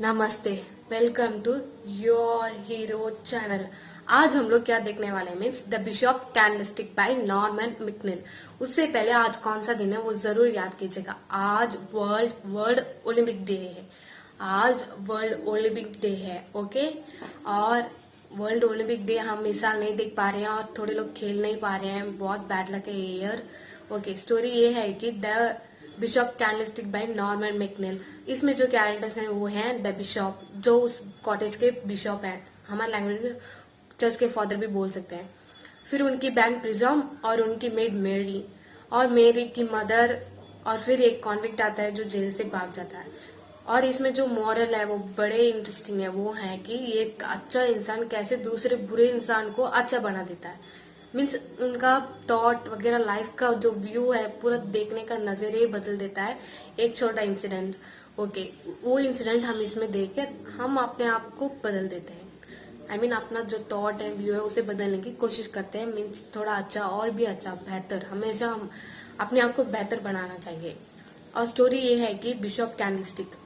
नमस्ते। Welcome to your hero channel. आज हम लोग क्या देखने वाले हैं means the bishop candlestick by Norman McNeil. उससे पहले आज कौन सा दिन है वो जरूर याद कीजिएगा। आज वर्ल्ड वर्ल्ड ओलंपिक डे है। आज वर्ल्ड ओलंपिक डे है। ओके। और वर्ल्ड ओलंपिक डे हम इस साल नहीं देख पा रहे हैं और थोड़े लोग खेल नहीं पा रहे हैं। बहुत बैड लक है ईयर। ओके, स्टोरी ये है कि the bishop candlestick by Norman McNeil. इसमें जो कैरेक्टर्स हैं वो हैं द बिशप, जो उस कॉटेज के बिशप हैं। हमारे लैंग्वेज में चर्च के फादर भी बोल सकते हैं। फिर उनकी बहन प्रिजम और उनकी मेड मेरी और मेरी की मदर। और फिर एक कॉन्विक्ट आता है जो जेल से भाग जाता है। और इसमें जो मॉरल है वो बड़े इंटरेस्टिंग है। वो है कि एक अच्छा इंसान कैसे दूसरे बुरे इंसान को अच्छा बना देता है। मीन्स उनका थॉट वगैरह लाइफ का जो व्यू है पूरा देखने का नजरिया बदल देता है। एक छोटा इंसिडेंट। ओके, वो इंसिडेंट हम इसमें देख कर हम अपने आप को बदल देते हैं। अपना जो थॉट है व्यू है उसे बदलने की कोशिश करते हैं। मीन्स थोड़ा अच्छा और भी अच्छा बेहतर, हमेशा हम अपने आप को बेहतर बनाना चाहिए। और स्टोरी ये है कि बिशप कैंडलस्टिक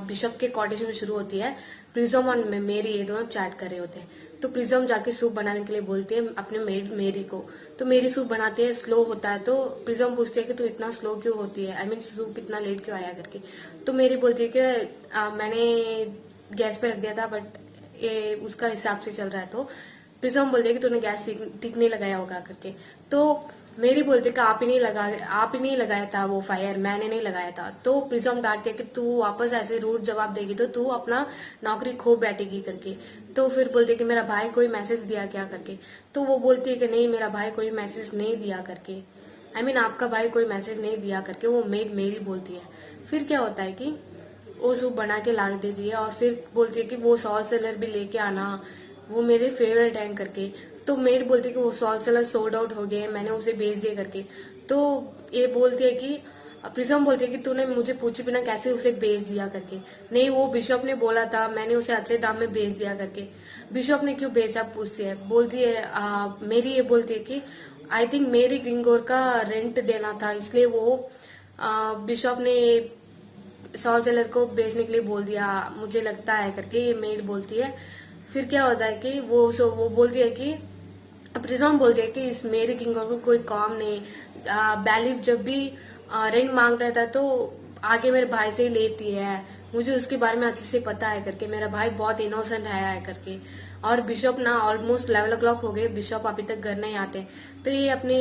बिशप के कॉटेज में शुरू होती है। प्रिज्म और मेरी ये दोनों चैट कर रहे होते हैं। तो प्रिज्म जाके सूप बनाने के लिए बोलती है अपने मेड मेरी को। तो मेरी सूप बनाती है, स्लो होता है। तो प्रिज्म पूछती है कि तू इतना स्लो क्यों होती है, सूप इतना लेट क्यों आया करके। तो मेरी बोलती है कि मैंने गैस पे रख दिया था बट ये उसका हिसाब से चल रहा है। तो प्रिज्म बोलती है कि तूने गैस ठीक नहीं लगाया होगा करके। तो मेरी बोलती है कि आप ही नहीं लगाया था वो फायर, मैंने नहीं लगाया था। तो प्रिज्म डांटती है कि तू वापस ऐसे रूड जवाब देगी तो तू अपना नौकरी खो बैठेगी करके। तो फिर बोलती है कि मेरा भाई कोई मैसेज दिया क्या करके। तो वो बोलती है कि नहीं, मेरा भाई कोई मैसेज नहीं दिया करके। आपका भाई कोई मैसेज नहीं दिया करके वो मेड मेरी बोलती है। फिर क्या होता है कि वो सूप बना के ला देती है और फिर बोलती है कि वो सॉल्ट सेलर भी लेके आना, वो मेरे फेवरेट हैं करके। तो मेड बोलती है कि वो सॉल्ट सेलर सोल्ड आउट हो गए, मैंने उसे बेच दिया करके। तो ये बोलती है कि प्रिज्म बोलती है कि तूने मुझे पूछे बिना कैसे उसे बेच दिया करके। नहीं, वो बिशप ने बोला था, मैंने उसे अच्छे दाम में बेच दिया करके। बिशप ने क्यों बेचा पूछती है। बोलती है मेरी ये बोलती है कि आई थिंक मेरी ग्रिंगोर का रेंट देना था, इसलिए वो बिशप ने सॉल सेलर को बेचने के लिए बोल दिया, मुझे लगता है करके ये मेड बोलती है। फिर क्या होता है कि वो बोलती है कि प्रिज्म बोलती है कि इस मेरी किंग को कोई काम नहीं। बैलिफ जब भी रेंट मांगता था तो आगे मेरे भाई से ही लेती है, मुझे उसके बारे में अच्छे से पता है करके, मेरा भाई बहुत इनोसेंट है करके। और बिशप ना ऑलमोस्ट 11 o'clock हो गए, बिशप अभी तक घर नहीं आते। तो ये अपने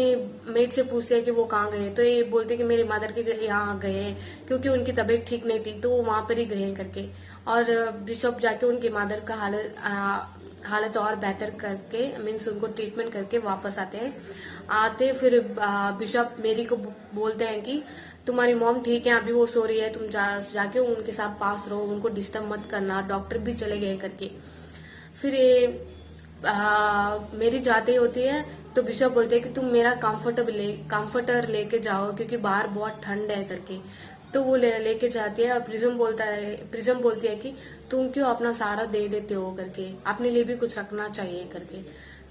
मेट से पूछते हैं कि वो कहाँ गए। तो ये बोलते हैं कि मेरी मदर के यहाँ गए हैं क्योंकि उनकी तबीयत ठीक नहीं थी तो वो वहां पर ही गए हैं करके। और बिशप जाके उनकी मदर का हालत और बेहतर करके मीन्स उनको ट्रीटमेंट करके वापस आते फिर बिशप मेरी को बोलते हैं कि तुम्हारी मॉम ठीक है, अभी वो सो रही है, तुम जाके उनके साथ पास रहो, उनको डिस्टर्ब मत करना, डॉक्टर भी चले गए करके। फिर ये मेरी जाते होती है। तो बिशप बोलते हैं कि तुम मेरा कंफर्टर लेके जाओ क्योंकि बाहर बहुत ठंड है करके। तो वो लेके जाती है और प्रिज्म बोलती है कि तुम क्यों अपना सारा दे देते हो करके, अपने लिए भी कुछ रखना चाहिए करके।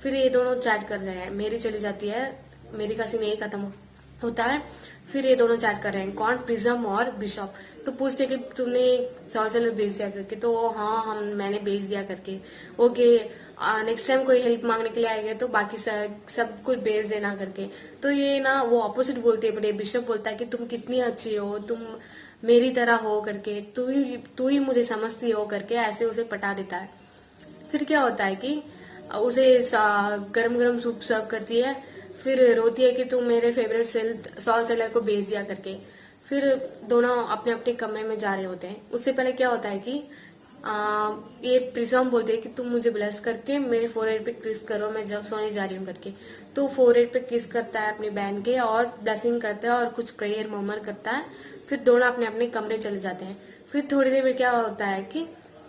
फिर ये दोनों चैट कर रहे हैं, मेरी चली जाती है, मेरी का सीन यही खत्म होता है। फिर ये दोनों चैट कर रहे हैं, कौन, प्रिज्म और बिशप। तो पूछते कि तुमने सॉल्जर बेच दिया करके। तो हाँ, मैंने बेच दिया करके। ओके, नेक्स्ट टाइम कोई हेल्प मांगने के लिए आएगा तो बाकी सब कुछ बेच देना करके। तो ये ना वो ऑपोजिट बोलती है, बट बिशप बोलता है कि तुम कितनी अच्छी हो, तुम मेरी तरह हो करके, तू ही मुझे समझती हो करके, ऐसे उसे पटा देता है। फिर क्या होता है कि उसे गरम गरम सूप सर्व करती है। फिर रोती है कि तुम मेरे फेवरेट सॉल्ट सेलर को बेच दिया करके। फिर दोनों अपने अपने कमरे में जा रहे होते हैं। उससे पहले क्या होता है कि ये प्रिज्म बोलते हैं कि तुम मुझे ब्लेस करके मेरे फोरहेड पे किस करो, मैं सोने जा रही हूँ करके। तो फोरहेड पे किस करता है अपनी बहन के और ब्लेसिंग करता है और कुछ प्रेयर मर्मर करता है। फिर दोनों अपने अपने कमरे चले जाते हैं। फिर थोड़ी देर में क्या होता है कि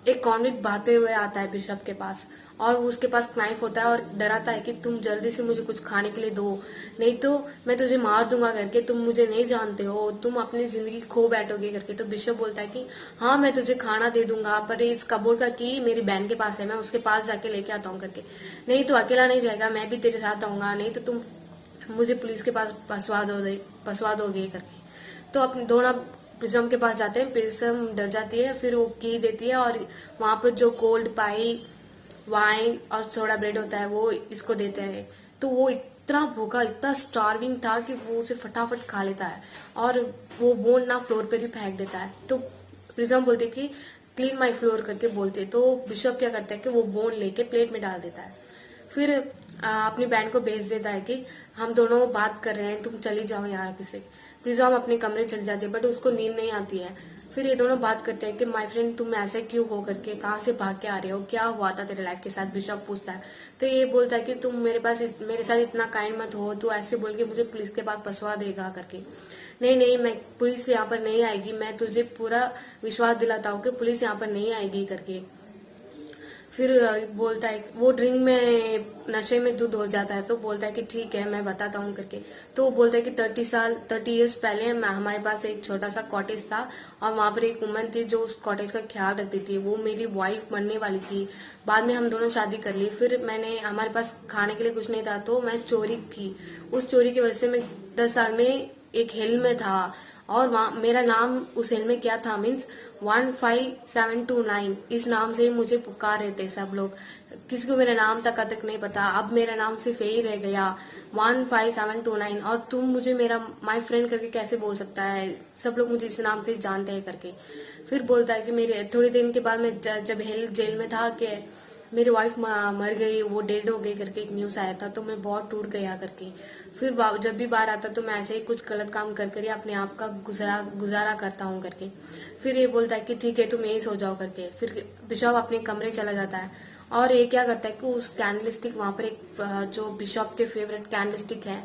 एक कॉन्विक्ट भागते हुए आता है बिशप के पास और उसके पास नाइफ होता है और डराता है कि तुम जल्दी से मुझे कुछ खाने के लिए दो, नहीं तो मैं तुझे मार दूंगा करके, तुम मुझे नहीं जानते हो, तुम अपनी जिंदगी खो बैठोगे करके। तो बिशप बोलता है कि हाँ, मैं तुझे खाना दे दूंगा पर इस कबोर्ड का की मेरी बहन के पास है, मैं उसके पास जाके लेके आता हूँ करके। नहीं, तू अकेला नहीं जाएगा, मैं भी तेरे साथ आऊंगा, नहीं तो तुम मुझे पुलिस के पास फंसवा दोगे करके। तो अपने दोनों प्रिज्म के पास जाते हैं, प्रिज्म डर जाती है, फिर वो की देती है और वहां पर जो कोल्ड पाई, वाइन और सोडा ब्रेड होता है वो इसको देते हैं। तो वो इतना भूखा, इतना स्टार्विंग था कि वो उसे फटाफट खा लेता है और वो बोन ना फ्लोर पर ही फेंक देता है। तो प्रिज्म बोलते कि क्लीन माई फ्लोर करके बोलते, तो बिशप क्या करता है कि वो बोन लेके प्लेट में डाल देता है। फिर अपनी बहन को भेज देता है कि हम दोनों बात कर रहे हैं, तुम चली जाओ यहाँ से। प्रिज्म अपने कमरे चली जाती है, बट उसको नींद नहीं आती है। फिर ये दोनों बात करते हैं कि माय फ्रेंड तुम ऐसे क्यों हो करके, कहाँ से भाग के आ रहे हो, क्या हुआ था तेरे लाइफ के साथ, बिशप पूछता है। तो ये बोलता है कि तुम मेरे साथ इतना काइंड मत हो, तू ऐसे बोल के मुझे पुलिस के पास फंसवा देगा करके। नहीं नहीं, मैं पुलिस यहाँ पर नहीं आएगी, मैं तुझे पूरा विश्वास दिलाता हूँ कि पुलिस यहाँ पर नहीं आएगी करके। फिर बोलता है, वो ड्रिंक में नशे में दूध हो जाता है, तो बोलता है कि ठीक है मैं बताता हूँ करके। तो वो बोलता है कि 30 ईयर्स पहले हमारे पास एक छोटा सा कॉटेज था और वहां पर एक वुमन थी जो उस कॉटेज का ख्याल रखती थी। वो मेरी वाइफ बनने वाली थी। बाद में हम दोनों शादी कर ली। फिर हमारे पास खाने के लिए कुछ नहीं था, तो मैं चोरी की। उस चोरी की वजह से मैं 10 साल में एक हेल में था और वहाँ मेरा नाम उस हेल में क्या था, मीन्स 15729, इस नाम से ही मुझे पुकार रहे थे सब लोग। किसी को मेरा नाम तक नहीं पता। अब मेरा नाम सिर्फ यही रह गया, 15729, और तुम मुझे मेरा माय फ्रेंड करके कैसे बोल सकता है, सब लोग मुझे इस नाम से जानते हैं करके। फिर बोलता है कि मेरे थोड़ी दिन के बाद मैं जब जेल में था कि मेरी वाइफ मर गई, वो डेड हो गई करके एक न्यूज आया था, तो मैं बहुत टूट गया करके। फिर जब भी बाहर आता तो मैं ऐसे ही कुछ गलत काम कर कर ही अपने आप का गुजारा करता हूँ करके। फिर ये बोलता है कि ठीक है तुम यही सो जाओ करके। फिर बिशप अपने कमरे चला जाता है और ये क्या करता है कि उस कैंडलस्टिक, वहां पर एक जो बिशप के फेवरेट कैंडलस्टिक है,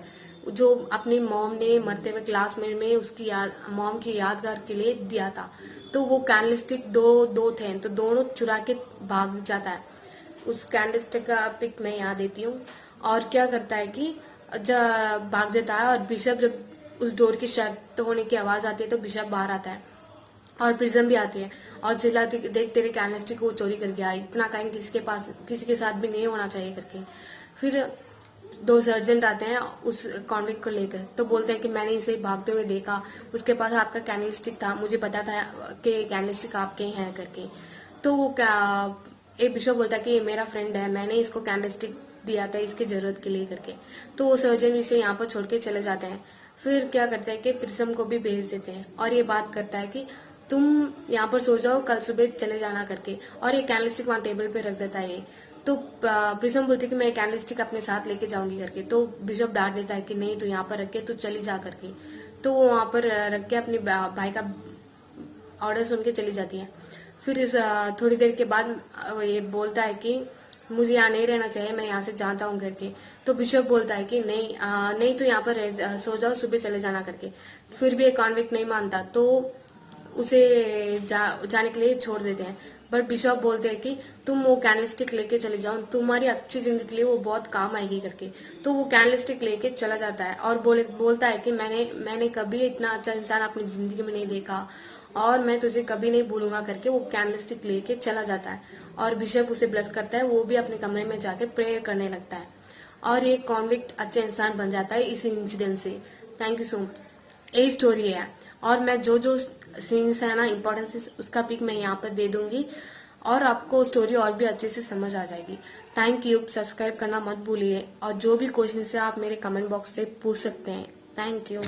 जो अपनी मॉम ने मरते हुए क्लास में उसकी मॉम की यादगार के लिए दिया था, तो वो कैंडलस्टिक दो थे, तो दोनों चुरा के भाग जाता है। उस कैंडलस्टिक का पिक मैं यहाँ देती हूँ। और क्या करता है कि जब भाग जाता है और बिशप, जब उस डोर की शट होने की आवाज आती है तो बिशप बाहर आता है और प्रिज्म भी आती है और चिल्लाती, देख तेरे कैंडलस्टिक को चोरी कर गया, इतना काइंड किसी के साथ भी नहीं होना चाहिए करके। फिर 2 सर्जेंट आते हैं उस कॉन्विक्ट को लेकर, तो बोलते हैं कि मैंने इसे भागते हुए देखा, उसके पास आपका कैंडलस्टिक था, मुझे पता था कि कैंडलस्टिक आपके हैं करके। तो वो क्या, एक बिशप बोलता है कि ये मेरा फ्रेंड है, मैंने इसको कैंडलस्टिक दिया था इसकी जरूरत के लिए करके। तो वो सर्जन इसे यहाँ पर छोड़ के चले जाते हैं। फिर क्या करते हैं कि प्रिज्म को भी भेज देते हैं और ये बात करता है कि तुम यहाँ पर सो जाओ, कल सुबह चले जाना करके। और ये कैंडलस्टिक वहाँ टेबल पे रख देता है ये। तो प्रिज्म बोलती है कि मैं कैंडलस्टिक अपने साथ लेके जाऊंगी करके। तो बिशप डांट देता है कि नहीं, तू यहाँ पर रख के तू चली जा करके। तो वो वहां पर रख के अपने भाई का ऑर्डर सुन के चली जाती है। फिर थोड़ी देर के बाद ये बोलता है कि मुझे यहाँ नहीं रहना चाहिए, मैं यहाँ से जाता हूँ करके। तो बिशप बोलता है कि नहीं नहीं, तो यहाँ पर सो जाओ, सुबह चले जाना करके। फिर भी एक कॉन्विक्ट नहीं मानता, तो उसे जाने के लिए छोड़ देते हैं। बट बिशप बोलते हैं कि तुम वो कैंडलस्टिक लेके चले जाओ, तुम्हारी अच्छी जिंदगी के लिए वो बहुत काम आएगी करके। तो वो कैंडलस्टिक लेके चला जाता है और बोलता है कि मैंने कभी इतना अच्छा इंसान अपनी जिंदगी में नहीं देखा और मैं तुझे कभी नहीं भूलूंगा करके। वो कैंडलस्टिक लेके चला जाता है और बिशप उसे ब्लेस करता है। वो भी अपने कमरे में जाके प्रेयर करने लगता है और एक कॉन्विक्ट अच्छा इंसान बन जाता है इस इंसिडेंट से। Thank you so much. यही स्टोरी है और मैं जो सीन्स है ना इम्पोर्टेंस, उसका पिक मैं यहाँ पर दे दूंगी और आपको स्टोरी और भी अच्छे से समझ आ जाएगी। Thank you. सब्सक्राइब करना मत भूलिए और जो भी क्वेश्चन है आप मेरे कमेंट बॉक्स से पूछ सकते हैं। Thank you.